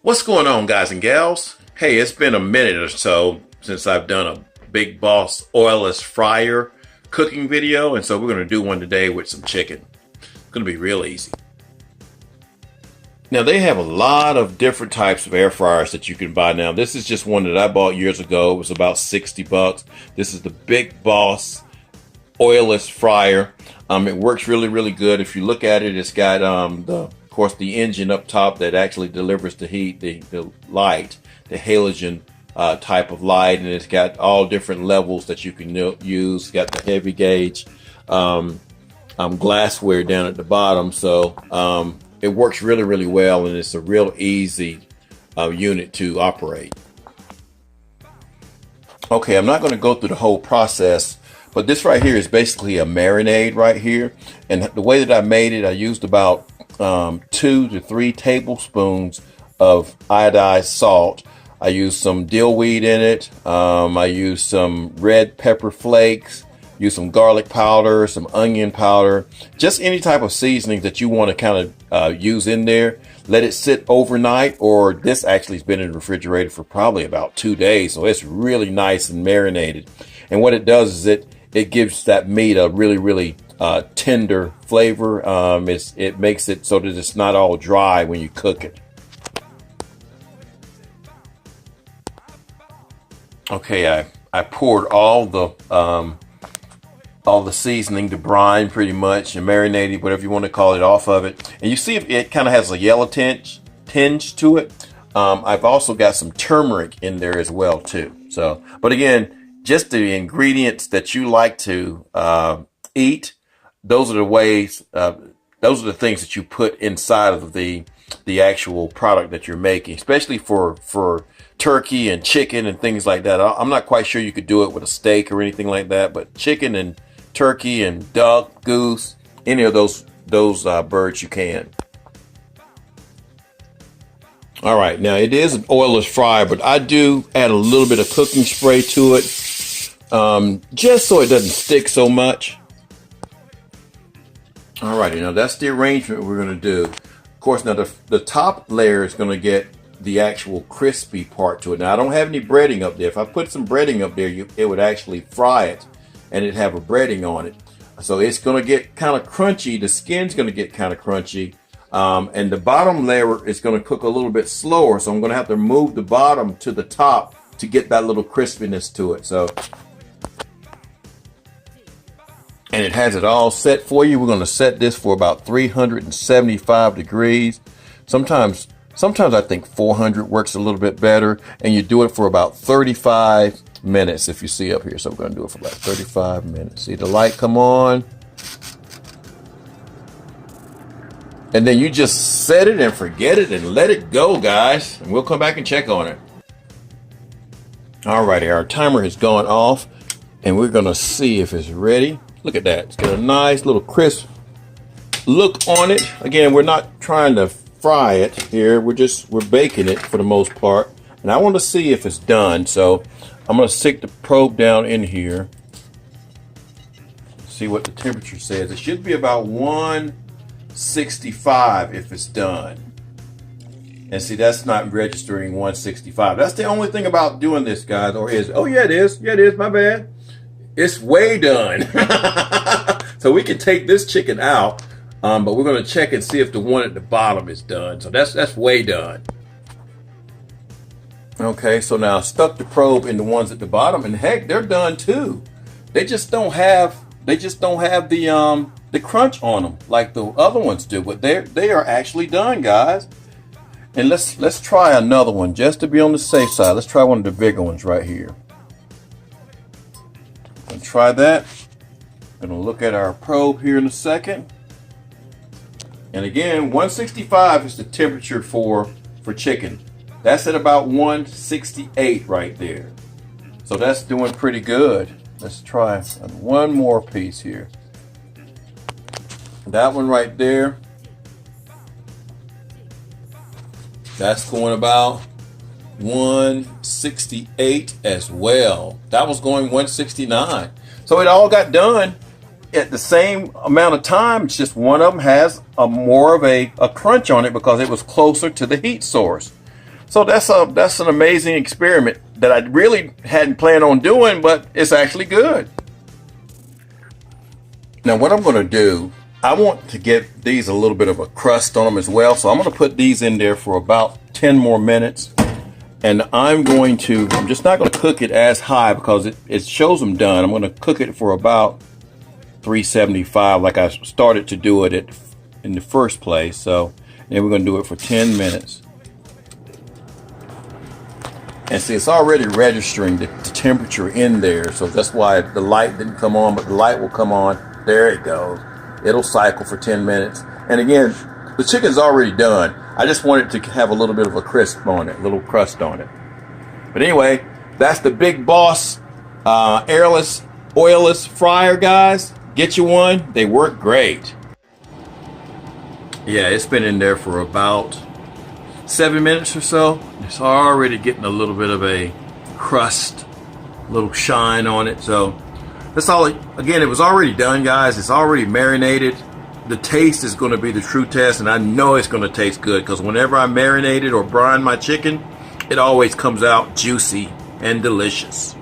What's going on, guys and gals? Hey, it's been a minute or so since I've done a Big Boss oilless fryer cooking video, and so we're going to do one today with some chicken. It's going to be real easy. Now, they have a lot of different types of air fryers that you can buy now. This is just one that I bought years ago. It was about 60 bucks. This is the Big Boss oilless fryer. It works really good. If you look at it, it's got of course the engine up top that actually delivers the heat, the light, the halogen type of light, and it's got all different levels that you can use. It's got the heavy gauge glassware down at the bottom, so it works really well, and it's a real easy unit to operate. Okay, I'm not going to go through the whole process, but this right here is basically a marinade right here. And the way that I made it, I used about 2 to 3 tablespoons of iodized salt. I used some dill weed in it. I used some red pepper flakes, used some garlic powder, some onion powder, just any type of seasoning that you want to kind of use in there. Let it sit overnight, or this actually has been in the refrigerator for probably about 2 days. So it's really nice and marinated. And what it does is it gives that meat a really tender flavor. It makes it so that it's not all dry when you cook it. Okay, I poured all the seasoning, the brine pretty much, and marinated, whatever you want to call it, off of it. And you see if it kind of has a yellow tinge to it. I've also got some turmeric in there as well too. So, but again, just the ingredients that you like to eat, those are the ways, those are the things that you put inside of the actual product that you're making, especially for turkey and chicken and things like that. I'm not quite sure you could do it with a steak or anything like that, but chicken and turkey and duck, goose, any of those birds you can. All right, now it is an oilless fryer, but I do add a little bit of cooking spray to it, just so it doesn't stick so much. All righty, now that's the arrangement we're going to do. Of course, now the top layer is going to get the actual crispy part to it. Now I don't have any breading up there. If I put some breading up there, it would actually fry it, and it'd have a breading on it. So it's going to get kind of crunchy. The skin's going to get kind of crunchy. And the bottom layer is going to cook a little bit slower. So I'm going to have to move the bottom to the top to get that little crispiness to it. So, and it has it all set for you. We're going to set this for about 375 degrees. Sometimes I think 400 works a little bit better, and you do it for about 35 minutes if you see up here. So we're going to do it for about 35 minutes. See the light come on? And then you just set it and forget it and let it go, guys. And we'll come back and check on it. Alrighty, our timer has gone off, and we're going to see if it's ready. Look at that. It's got a nice little crisp look on it. Again, we're not trying to fry it here. We're baking it for the most part. And I want to see if it's done. So I'm going to stick the probe down in here. See what the temperature says. It should be about 165 if it's done. And see, that's not registering 165. That's the only thing about doing this, guys. Or is, oh yeah, it is. Yeah, it is. My bad. It's way done. So we can take this chicken out, but we're going to check and see if the one at the bottom is done. So that's way done. Okay, so now I stuck the probe in the ones at the bottom, and heck, they're done too. They just don't have the crunch on them like the other ones do, but they are actually done, guys. And let's try another one just to be on the safe side. Let's try one of the bigger ones right here. And try that. Gonna look at our probe here in a second. And again, 165 is the temperature for chicken. That's at about 168 right there. So that's doing pretty good. Let's try one more piece here. That one right there. That's going about 168 as well. That was going 169. So it all got done at the same amount of time. It's just one of them has more of a crunch on it because it was closer to the heat source. So that's an amazing experiment that I really hadn't planned on doing, but it's actually good. Now what I'm going to do, I want to get these a little bit of a crust on them as well. So I'm going to put these in there for about 10 more minutes. And I'm just not going to cook it as high because it shows them done. I'm going to cook it for about 375 like I started to do it in the first place. So then we're going to do it for 10 minutes. And see, it's already registering the temperature in there. So that's why the light didn't come on, but the light will come on. There it goes. It'll cycle for 10 minutes. And again, the chicken's already done. I just want it to have a little bit of a crisp on it, a little crust on it. But anyway, that's the Big Boss airless, oilless fryer, guys. Get you one. They work great. Yeah, it's been in there for about 7 minutes or so. It's already getting a little bit of a crust, a little shine on it. So that's all. Again, it was already done, guys. It's already marinated. The taste is going to be the true test, and I know it's going to taste good because whenever I marinate it or brine my chicken, it always comes out juicy and delicious.